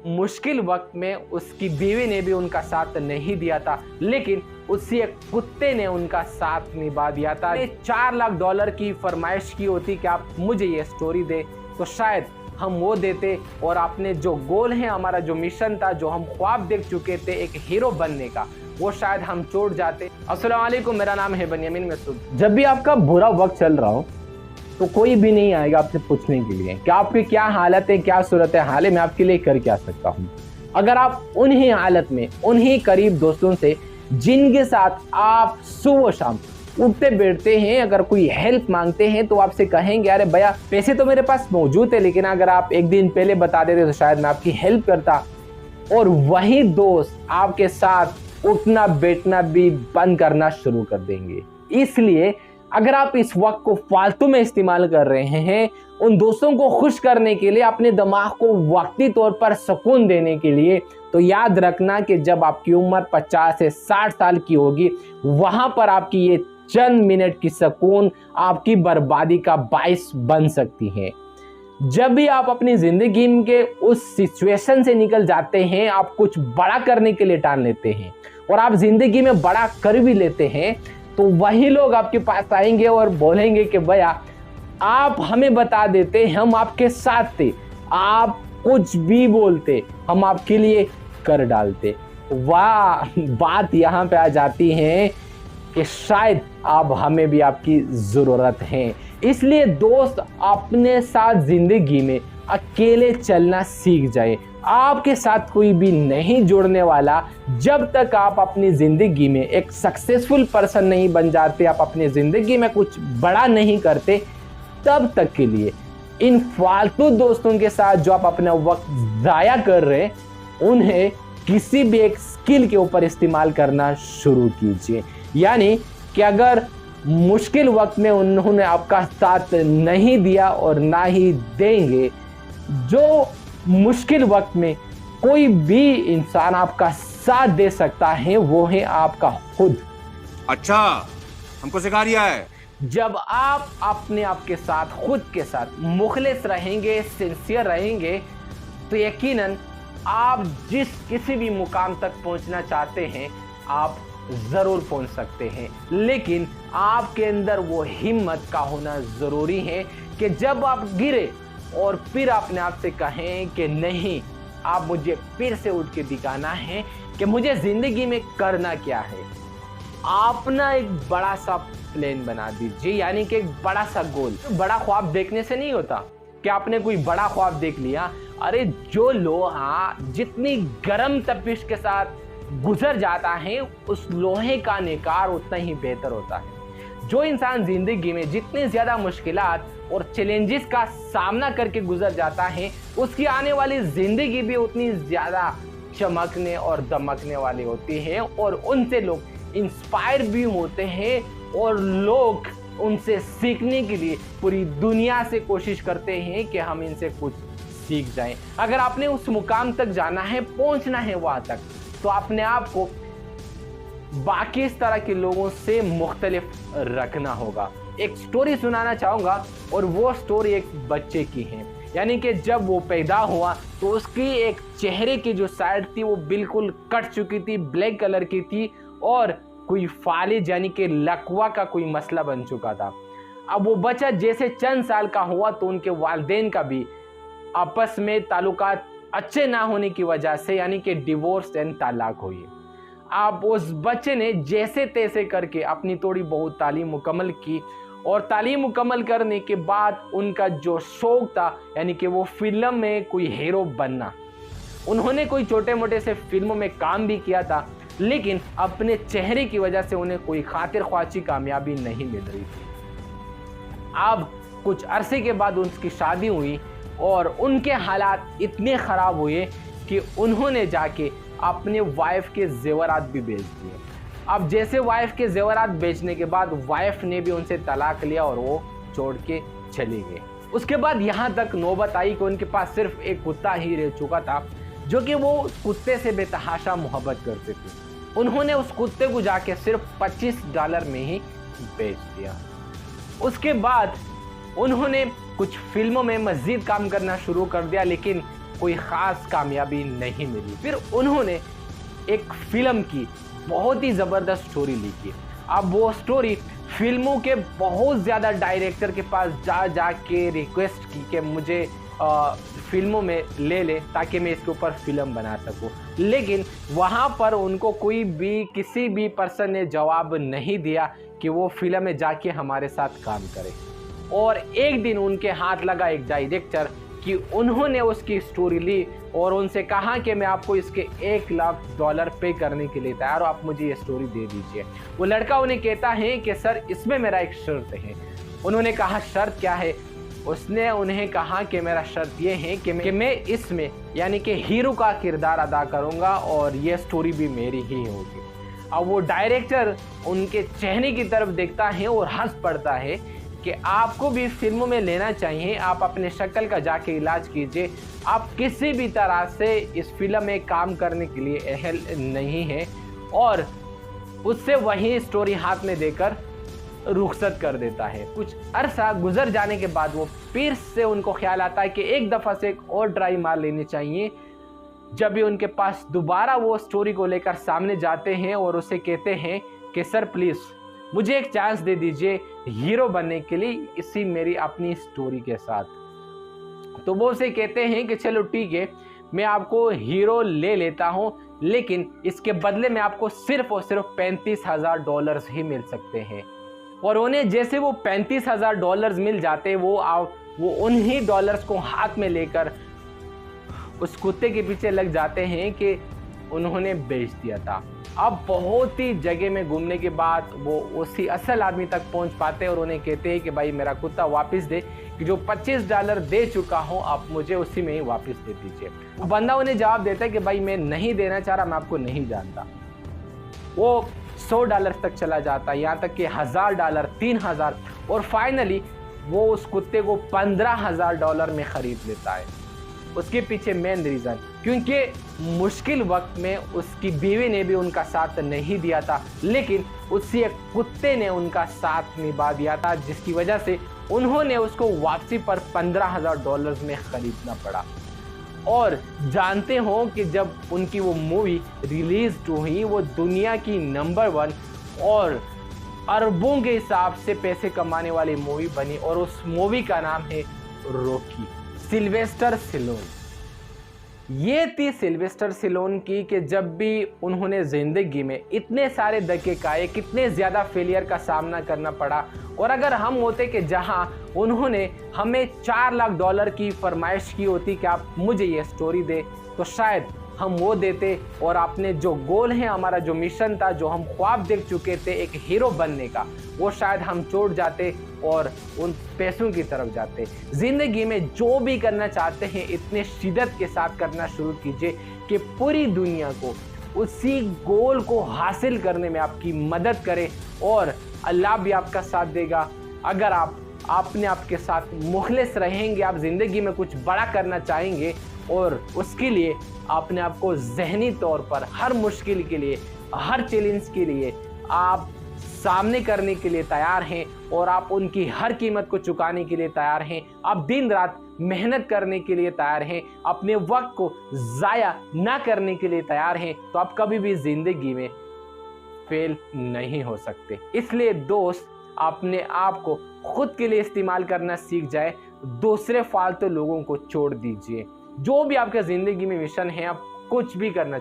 मुश्किल वक्त में उसकी बीवी ने भी उनका साथ नहीं दिया था, लेकिन उसी एक कुत्ते ने उनका साथ निभा दिया था। $4 लाख की फरमाइश की होती कि आप मुझे ये स्टोरी दे, तो शायद हम वो देते और आपने जो गोल है, हमारा जो मिशन था, जो हम ख्वाब देख चुके थे एक हीरो बनने का, वो शायद हम छोड़ जाते। अस्सलाम वालेकुम, मेरा नाम है बनियामिन मसूद। जब भी आपका बुरा वक्त चल रहा हो तो कोई भी नहीं आएगा आपसे पूछने के लिए कि आपकी क्या हालत है, क्या सूरत है हाल है, मैं आपके लिए कर क्या सकता हूँ। अगर आप उन्हीं हालत में, उन्हीं करीब दोस्तों से जिनके साथ आप सुबह शाम उठते बैठते हैं, अगर कोई हेल्प मांगते हैं तो आपसे कहेंगे अरे भैया पैसे तो मेरे पास मौजूद है, लेकिन अगर आप एक दिन पहले बता देते तो शायद मैं आपकी हेल्प करता, और वही दोस्त आपके साथ उठना बैठना भी बंद करना शुरू कर देंगे। इसलिए अगर आप इस वक्त को फालतू में इस्तेमाल कर रहे हैं उन दोस्तों को खुश करने के लिए, अपने दिमाग को वक्ती तौर पर सुकून देने के लिए, तो याद रखना कि जब आपकी उम्र 50 से 60 साल की होगी, वहां पर आपकी ये चंद मिनट की सुकून आपकी बर्बादी का बाइस बन सकती है। जब भी आप अपनी जिंदगी के उस सिचुएशन से निकल जाते हैं, आप कुछ बड़ा करने के लिए ठान लेते हैं और आप जिंदगी में बड़ा कर भी लेते हैं, तो वही लोग आपके पास आएंगे और बोलेंगे कि भैया आप हमें बता देते, हम आपके साथ थे, आप कुछ भी बोलते हम आपके लिए कर डालते। वाह, बात यहाँ पे आ जाती है कि शायद आप हमें भी आपकी ज़रूरत है। इसलिए दोस्त अपने साथ ज़िंदगी में अकेले चलना सीख जाए। आपके साथ कोई भी नहीं जुड़ने वाला जब तक आप अपनी ज़िंदगी में एक सक्सेसफुल पर्सन नहीं बन जाते, आप अपनी ज़िंदगी में कुछ बड़ा नहीं करते, तब तक के लिए इन फालतू दोस्तों के साथ जो आप अपना वक्त ज़ाया कर रहे हैं, उन्हें किसी भी एक स्किल के ऊपर इस्तेमाल करना शुरू कीजिए। यानी कि अगर मुश्किल वक्त में उन्होंने आपका साथ नहीं दिया और ना ही देंगे, जो मुश्किल वक्त में कोई भी इंसान आपका साथ दे सकता है वो है आपका खुद। अच्छा, हमको सिखा रिया है। जब आप अपने आप के साथ, खुद के साथ मुखलिस रहेंगे, सिंसियर रहेंगे, तो यकीनन आप जिस किसी भी मुकाम तक पहुंचना चाहते हैं आप जरूर पहुंच सकते हैं। लेकिन आपके अंदर वो हिम्मत का होना जरूरी है कि जब आप गिरे और फिर अपने आप से कहें कि नहीं, आप मुझे फिर से उठ के दिखाना है कि मुझे जिंदगी में करना क्या है। आप ना एक बड़ा सा प्लान बना दीजिए, यानी कि एक बड़ा सा गोल। बड़ा ख्वाब देखने से नहीं होता कि आपने कोई बड़ा ख्वाब देख लिया। अरे जो लोहा जितनी गर्म तपिश के साथ गुजर जाता है, उस लोहे का निकार उतना ही बेहतर होता है। जो इंसान जिंदगी में जितनी ज्यादा मुश्किलात और चैलेंजेस का सामना करके गुजर जाता है, उसकी आने वाली जिंदगी भी उतनी ज्यादा चमकने और दमकने वाली होती है, और उनसे लोग इंस्पायर भी होते हैं और लोग उनसे सीखने के लिए पूरी दुनिया से कोशिश करते हैं कि हम इनसे कुछ सीख जाएं। अगर आपने उस मुकाम तक जाना है, पहुंचना है वहां तक, तो अपने आप को बाकी इस तरह के लोगों से मुख्तलिफ रखना होगा। एक स्टोरी सुनाना चाहूँगा, और वो स्टोरी एक बच्चे की है। यानी कि जब वो पैदा हुआ तो उसकी एक चेहरे की जो साइड थी वो बिल्कुल कट चुकी थी, ब्लैक कलर की थी, और कोई फालिज यानी कि लकवा का कोई मसला बन चुका था। अब वो बच्चा जैसे चंद साल का हुआ तो उनके वालिदैन का भी आपस में ताल्लुकात अच्छे ना होने की वजह से, यानी कि डिवोर्स एंड तलाक हुई। अब उस बच्चे ने जैसे तैसे करके अपनी थोड़ी बहुत तालीम मुकम्मल की, और तालीम मुकम्मल करने के बाद उनका जो शौक था, यानी कि वो फिल्म में कोई हीरो बनना। उन्होंने कोई छोटे मोटे से फिल्मों में काम भी किया था, लेकिन अपने चेहरे की वजह से उन्हें कोई खातिर ख्वाहिशी कामयाबी नहीं मिल रही थी। अब कुछ अरसे के बाद उनकी शादी हुई और उनके हालात इतने ख़राब हुए कि उन्होंने जाके अपने वाइफ के जेवरात भी बेच दिए। अब जैसे वाइफ के जेवरात बेचने के बाद वाइफ ने भी उनसे तलाक लिया और वो छोड़ के चले गए। उसके बाद यहाँ तक नौबत आई कि उनके पास सिर्फ एक कुत्ता ही रह चुका था, जो कि वो कुत्ते से बेतहाशा मोहब्बत करते थे। उन्होंने उस कुत्ते को जाके सिर्फ $25 में ही बेच दिया। उसके बाद उन्होंने कुछ फिल्मों में मज़ीद काम करना शुरू कर दिया, लेकिन कोई ख़ास कामयाबी नहीं मिली। फिर उन्होंने एक फ़िल्म की बहुत ही ज़बरदस्त स्टोरी लिखी। अब वो स्टोरी फिल्मों के बहुत ज़्यादा डायरेक्टर के पास जा के रिक्वेस्ट की कि मुझे फिल्मों में ले ले ताकि मैं इसके ऊपर फिल्म बना सकूं, लेकिन वहाँ पर उनको कोई भी किसी भी पर्सन ने जवाब नहीं दिया कि वो फिल्म में जाके हमारे साथ काम करे। और एक दिन उनके हाथ लगा एक डायरेक्टर कि उन्होंने उसकी स्टोरी ली और उनसे कहा कि मैं आपको इसके $1 लाख पे करने के लिए तैयार हूँ, आप मुझे ये स्टोरी दे दीजिए। वो लड़का उन्हें कहता है कि सर इसमें मेरा एक शर्त है। उन्होंने कहा शर्त क्या है? उसने उन्हें कहा कि मेरा शर्त ये है कि मैं इसमें यानी कि हीरो का किरदार अदा करूँगा और ये स्टोरी भी मेरी ही होगी। अब वो डायरेक्टर उनके चेहरे की तरफ देखता है और हंस पड़ता है कि आपको भी फिल्मों में लेना चाहिए, आप अपने शक्ल का जाके इलाज कीजिए, आप किसी भी तरह से इस फिल्म में काम करने के लिए अहल नहीं है। और उससे वही स्टोरी हाथ में देकर रुखसत कर देता है। कुछ अरसा गुजर जाने के बाद वो फिर से उनको ख्याल आता है कि एक दफ़ा से एक और ट्राई मार लेनी चाहिए। जब भी उनके पास दोबारा वो स्टोरी को लेकर सामने जाते हैं और उसे कहते हैं कि सर प्लीज़ मुझे एक चांस दे दीजिए हीरो बनने के लिए इसी मेरी अपनी स्टोरी के साथ। तो वो उसे कहते हैं कि चलो ठीक है, मैं आपको हीरो ले लेता हूँ, लेकिन इसके बदले में आपको सिर्फ और सिर्फ $35,000 ही मिल सकते हैं। और उन्हें जैसे वो $35,000 मिल जाते वो उन्हीं डॉलर्स को हाथ में लेकर उस कुत्ते के पीछे लग जाते हैं कि उन्होंने बेच दिया था। अब बहुत ही जगह में घूमने के बाद वो उसी असल आदमी तक पहुंच पाते हैं और उन्हें कहते हैं कि भाई मेरा कुत्ता वापस दे, कि जो $25 दे चुका हूं आप मुझे उसी में ही वापस दे दीजिए। बंदा उन्हें जवाब देता है कि भाई मैं नहीं देना चाह रहा, मैं आपको नहीं जानता। वो $100 तक चला जाता है, यहाँ तक कि $1,000, $3,000 और फाइनली वो उस कुत्ते को $15,000 में ख़रीद लेता है। उसके पीछे मेन रीज़न क्योंकि मुश्किल वक्त में उसकी बीवी ने भी उनका साथ नहीं दिया था, लेकिन उसी एक कुत्ते ने उनका साथ निभा दिया था, जिसकी वजह से उन्होंने उसको वापसी पर $15,000 में ख़रीदना पड़ा। और जानते हो कि जब उनकी वो मूवी रिलीज हुई वो दुनिया की नंबर 1 और अरबों के हिसाब से पैसे कमाने वाली मूवी बनी, और उस मूवी का नाम है रॉकी। Sylvester Stallone. ये थी सिल्वेस्टर स्टेलोन की कि जब भी उन्होंने ज़िंदगी में इतने सारे धक्के खाए, कितने ज़्यादा फेलियर का सामना करना पड़ा, और अगर हम होते कि जहां उन्होंने हमें $4 लाख की फरमाइश की होती कि आप मुझे ये स्टोरी दे, तो शायद हम वो देते और अपने जो गोल है, हमारा जो मिशन था, जो हम ख्वाब देख चुके थे एक हीरो बनने का, वो शायद हम छोड़ जाते और उन पैसों की तरफ जाते। ज़िंदगी में जो भी करना चाहते हैं इतने शिद्दत के साथ करना शुरू कीजिए कि पूरी दुनिया को उसी गोल को हासिल करने में आपकी मदद करे, और अल्लाह भी आपका साथ देगा। अगर आप अपने आप के साथ मुखलिस रहेंगे, आप ज़िंदगी में कुछ बड़ा करना चाहेंगे और उसके लिए अपने आप को ज़हनी तौर पर हर मुश्किल के लिए, हर चैलेंज के लिए आप सामने करने के लिए तैयार हैं और आप उनकी हर कीमत को चुकाने के लिए तैयार हैं, आप दिन रात मेहनत करने के लिए तैयार हैं, अपने वक्त को ज़ाया ना करने के लिए तैयार हैं, तो आप कभी भी ज़िंदगी में फेल नहीं हो सकते। इसलिए दोस्त, अपने आप को खुद के लिए इस्तेमाल करना सीख जाए, दूसरे फालतू लोगों को छोड़ दीजिए। जो भी आपके ज़िंदगी में मिशन है, आप कुछ भी करना